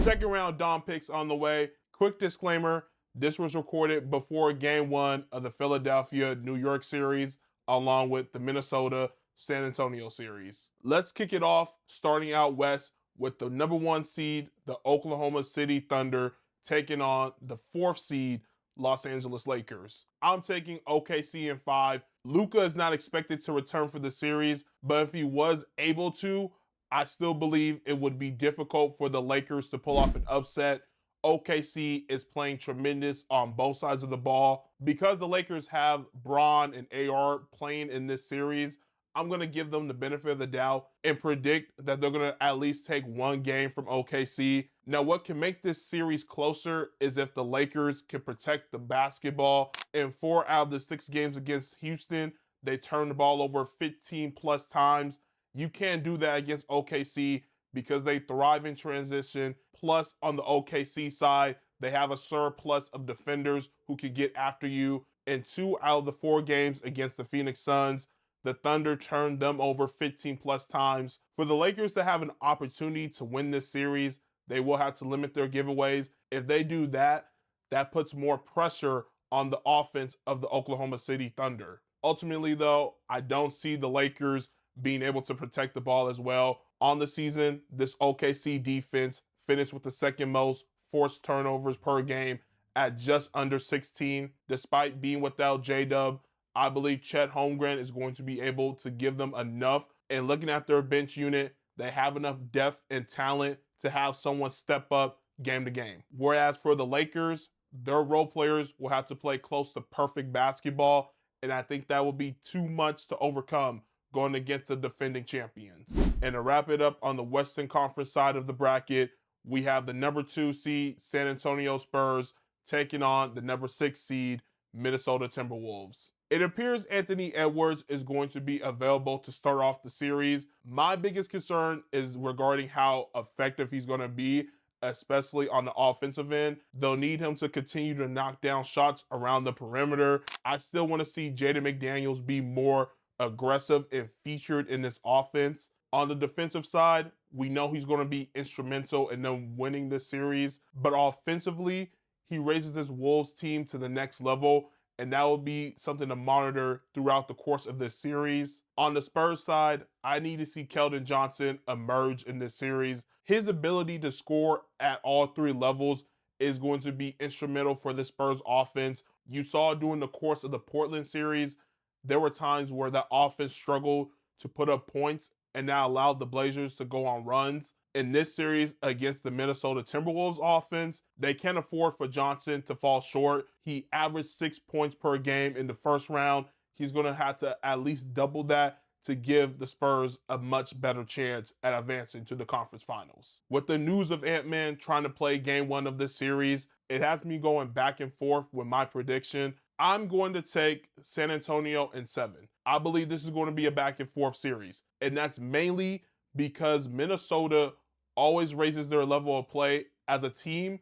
Second round Dom picks on the way. Quick disclaimer, this was recorded before game 1 of the Philadelphia-New York series, along with the Minnesota-San Antonio series. Let's kick it off, starting out west with the number 1 seed, the Oklahoma City Thunder, taking on the 4th seed, Los Angeles Lakers. I'm taking OKC in 5. Luka is not expected to return for the series, but if he was able to, I still believe it would be difficult for the Lakers to pull off an upset. OKC is playing tremendous on both sides of the ball. Because the Lakers have Bron and AR playing in this series, I'm going to give them the benefit of the doubt and predict that they're going to at least take one game from OKC. Now, what can make this series closer is if the Lakers can protect the basketball. In 4 out of the 6 games against Houston, they turned the ball over 15 plus times. You can't do that against OKC because they thrive in transition. Plus, on the OKC side, they have a surplus of defenders who can get after you. In 2 out of the 4 games against the Phoenix Suns, the Thunder turned them over 15 plus times. For the Lakers to have an opportunity to win this series, they will have to limit their giveaways. If they do that, that puts more pressure on the offense of the Oklahoma City Thunder. Ultimately, though, I don't see the Lakers being able to protect the ball as well. On the season, this OKC defense finished with the second most forced turnovers per game at just under 16. Despite being without J-Dub, I believe Chet Holmgren is going to be able to give them enough. And looking at their bench unit, they have enough depth and talent to have someone step up game to game. Whereas for the Lakers, their role players will have to play close to perfect basketball. And I think that will be too much to overcome going against the defending champions. And to wrap it up on the Western Conference side of the bracket, we have the number 2 seed San Antonio Spurs taking on the number 6 seed Minnesota Timberwolves. It appears Anthony Edwards is going to be available to start off the series. My biggest concern is regarding how effective he's going to be, especially on the offensive end. They'll need him to continue to knock down shots around the perimeter. I still want to see Jaden McDaniels be more aggressive and featured in this offense. On the defensive side, we know he's going to be instrumental in them winning this series. But offensively, he raises this Wolves team to the next level, and that will be something to monitor throughout the course of this series. On the Spurs side, I need to see Keldon Johnson emerge in this series. His ability to score at all 3 levels is going to be instrumental for the Spurs offense. You saw during the course of the Portland series, there were times where that offense struggled to put up points and that allowed the Blazers to go on runs. In this series against the Minnesota Timberwolves offense, they can't afford for Johnson to fall short. He averaged 6 points per game in the first round. He's going to have to at least double that to give the Spurs a much better chance at advancing to the conference finals. With the news of Ant-Man trying to play game 1 of this series, it has me going back and forth with my prediction. I'm going to take San Antonio in 7. I believe this is going to be a back and forth series, and that's mainly because Minnesota always raises their level of play as a team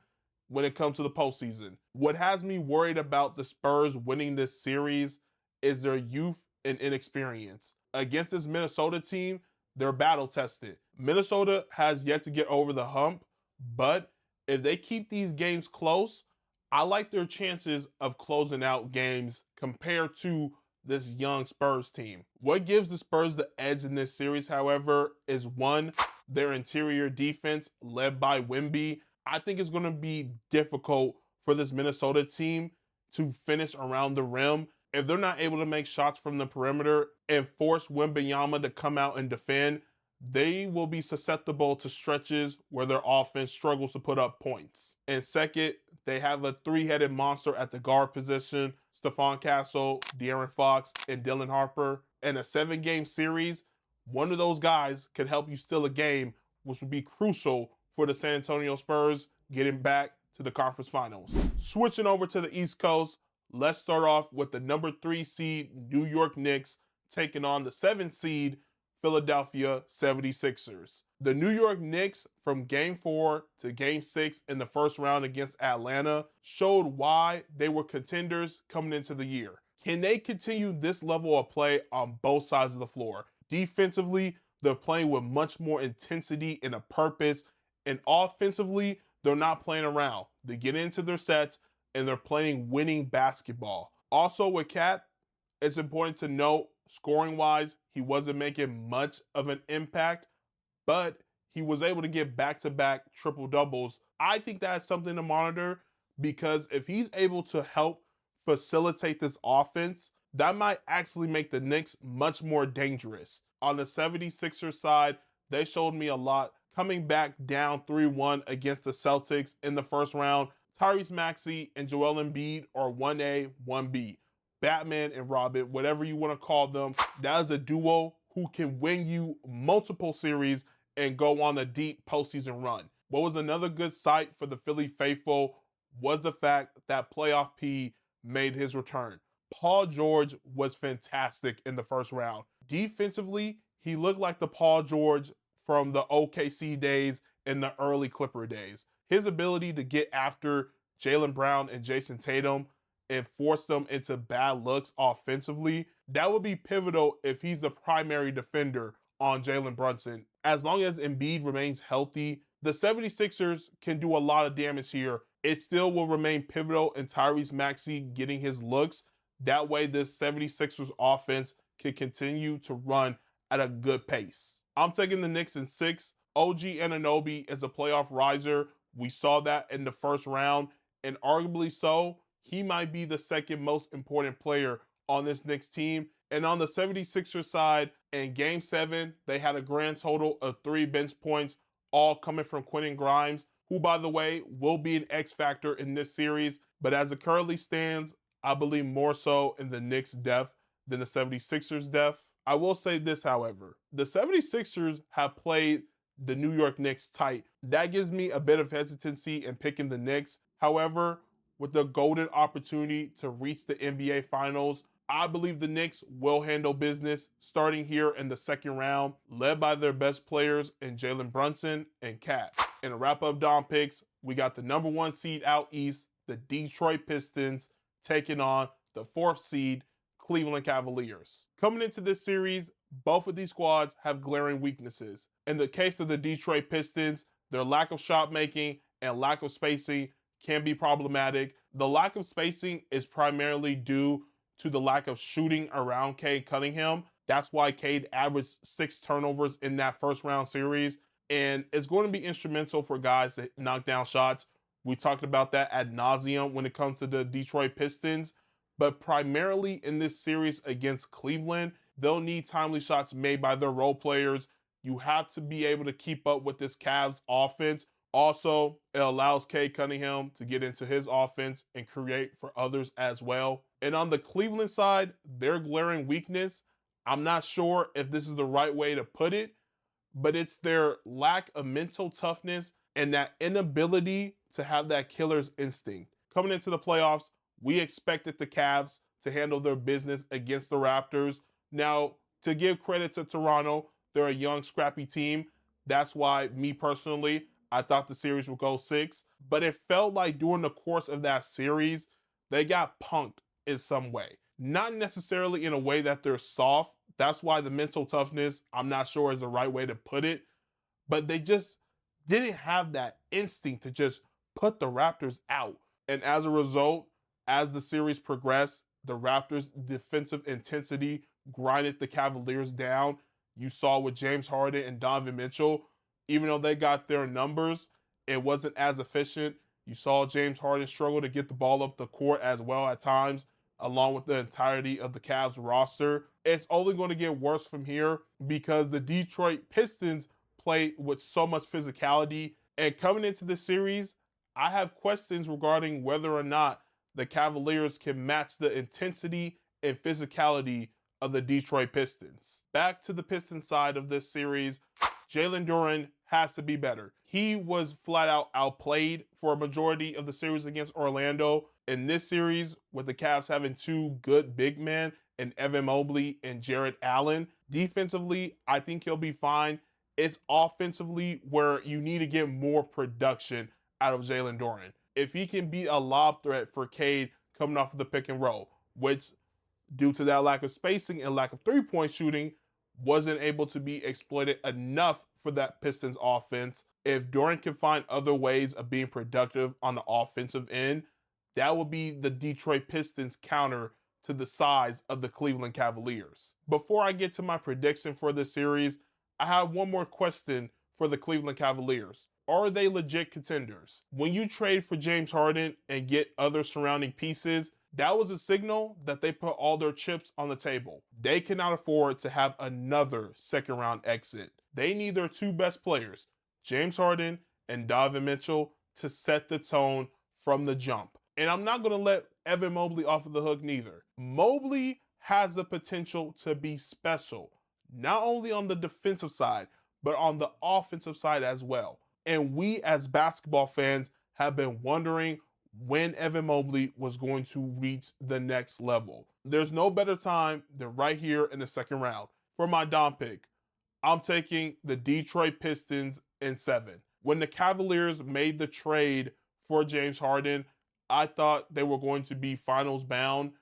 when it comes to the postseason. What has me worried about the Spurs winning this series is their youth and inexperience. Against this Minnesota team, they're battle tested. Minnesota has yet to get over the hump, but if they keep these games close, I like their chances of closing out games compared to this young Spurs team. What gives the Spurs the edge in this series, however, is 1, their interior defense led by Wemby. I think it's going to be difficult for this Minnesota team to finish around the rim. If they're not able to make shots from the perimeter and force Wembanyama to come out and defend, they will be susceptible to stretches where their offense struggles to put up points. And second, they have a 3-headed monster at the guard position, Stephon Castle, De'Aaron Fox, and Dylan Harper. In a 7-game series, one of those guys could help you steal a game, which would be crucial for the San Antonio Spurs getting back to the conference finals. Switching over to the East Coast, let's start off with the number 3 seed New York Knicks taking on the 7th seed Philadelphia 76ers. The New York Knicks, from Game 4 to Game 6 in the first round against Atlanta, showed why they were contenders coming into the year. Can they continue this level of play on both sides of the floor? Defensively, they're playing with much more intensity and a purpose, and offensively, they're not playing around. They get into their sets and they're playing winning basketball. Also with Cat, it's important to note, scoring-wise, he wasn't making much of an impact, but he was able to get back-to-back triple-doubles. I think that's something to monitor because if he's able to help facilitate this offense, that might actually make the Knicks much more dangerous. On the 76ers side, they showed me a lot. Coming back down 3-1 against the Celtics in the first round, Tyrese Maxey and Joel Embiid are 1A, 1B. Batman and Robin, whatever you want to call them, that is a duo who can win you multiple series and go on a deep postseason run. What was another good sight for the Philly faithful was the fact that Playoff P made his return. Paul George was fantastic in the first round. Defensively, he looked like the Paul George from the OKC days and the early Clipper days. His ability to get after Jaylen Brown and Jason Tatum and force them into bad looks offensively, that would be pivotal if he's the primary defender on Jalen Brunson. As long as Embiid remains healthy, the 76ers can do a lot of damage here. It still will remain pivotal in Tyrese Maxey getting his looks. That way this 76ers offense can continue to run at a good pace. I'm taking the Knicks in 6. OG Anunoby is a playoff riser. We saw that in the first round, and arguably so, he might be the second most important player on this Knicks team. And on the 76ers side, in Game 7, they had a grand total of 3 bench points, all coming from Quentin Grimes, who, by the way, will be an X factor in this series. But as it currently stands, I believe more so in the Knicks' depth than the 76ers' depth. I will say this, however. The 76ers have played the New York Knicks tight. That gives me a bit of hesitancy in picking the Knicks. However, with the golden opportunity to reach the NBA Finals, I believe the Knicks will handle business starting here in the second round, led by their best players in Jalen Brunson and Cat. And to wrap up Dom picks, we got the number 1 seed out east, the Detroit Pistons, taking on the 4th seed, Cleveland Cavaliers. Coming into this series, both of these squads have glaring weaknesses. In the case of the Detroit Pistons, their lack of shot making and lack of spacing can be problematic. The lack of spacing is primarily due to the lack of shooting around Cade Cunningham. That's why Cade averaged 6 turnovers in that first round series. And it's going to be instrumental for guys to knock down shots. We talked about that ad nauseum when it comes to the Detroit Pistons. But primarily in this series against Cleveland, they'll need timely shots made by their role players. You have to be able to keep up with this Cavs offense. Also, it allows Cade Cunningham to get into his offense and create for others as well. And on the Cleveland side, their glaring weakness, I'm not sure if this is the right way to put it, but it's their lack of mental toughness and that inability to have that killer's instinct. Coming into the playoffs, we expected the Cavs to handle their business against the Raptors. Now, to give credit to Toronto, they're a young, scrappy team. That's why, me personally, I thought the series would go 6. But it felt like during the course of that series, they got punked in some way. Not necessarily in a way that they're soft. That's why the mental toughness, I'm not sure is the right way to put it. But they just didn't have that instinct to just put the Raptors out. And as a result, as the series progressed, the Raptors' defensive intensity grinded the Cavaliers down. You saw with James Harden and Donovan Mitchell, even though they got their numbers, it wasn't as efficient. You saw James Harden struggle to get the ball up the court as well at times, along with the entirety of the Cavs roster. It's only going to get worse from here because the Detroit Pistons play with so much physicality. And coming into this series, I have questions regarding whether or not the Cavaliers can match the intensity and physicality of the Detroit Pistons. Back to the Pistons side of this series, Jalen Duren has to be better. He was flat out outplayed for a majority of the series against Orlando. In this series, with the Cavs having 2 good big men in Evan Mobley and Jarrett Allen, defensively, I think he'll be fine. It's offensively where you need to get more production out of Jalen Duren. If he can be a lob threat for Cade coming off of the pick and roll, which due to that lack of spacing and lack of three-point shooting, wasn't able to be exploited enough for that Pistons offense. If Durant can find other ways of being productive on the offensive end, that would be the Detroit Pistons counter to the size of the Cleveland Cavaliers. Before I get to my prediction for this series, I have one more question for the Cleveland Cavaliers. Are they legit contenders? When you trade for James Harden and get other surrounding pieces, that was a signal that they put all their chips on the table. They cannot afford to have another second round exit. They need their two best players, James Harden and Donovan Mitchell, to set the tone from the jump. And I'm not going to let Evan Mobley off of the hook neither. Mobley has the potential to be special, not only on the defensive side, but on the offensive side as well. And we as basketball fans have been wondering when Evan Mobley was going to reach the next level. There's no better time than right here in the second round. For my Dom pick, I'm taking the Detroit Pistons in 7. When the Cavaliers made the trade for James Harden, I thought they were going to be finals bound,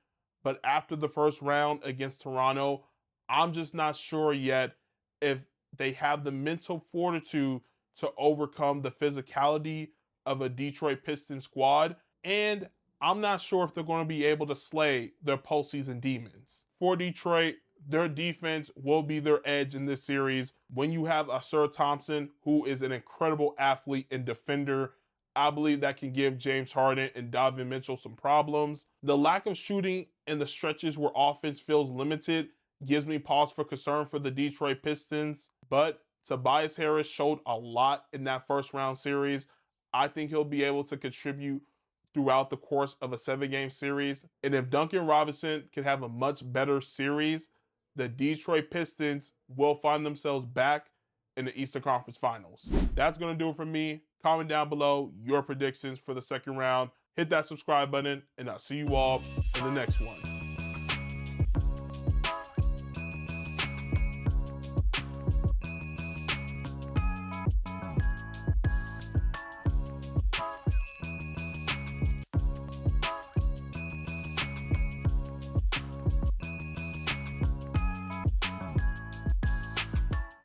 but after the first round against Toronto, I'm just not sure yet if they have the mental fortitude to overcome the physicality of a Detroit Pistons squad, and I'm not sure if they're going to be able to slay their postseason demons. For Detroit, their defense will be their edge in this series. When you have a Sir Thompson, who is an incredible athlete and defender, I believe that can give James Harden and Donovan Mitchell some problems. The lack of shooting in the stretches where offense feels limited gives me pause for concern for the Detroit Pistons, but Tobias Harris showed a lot in that first round series. I think he'll be able to contribute throughout the course of a 7-game series. And if Duncan Robinson can have a much better series, the Detroit Pistons will find themselves back in the Eastern Conference Finals. That's going to do it for me. Comment down below your predictions for the second round. Hit that subscribe button, and I'll see you all in the next one.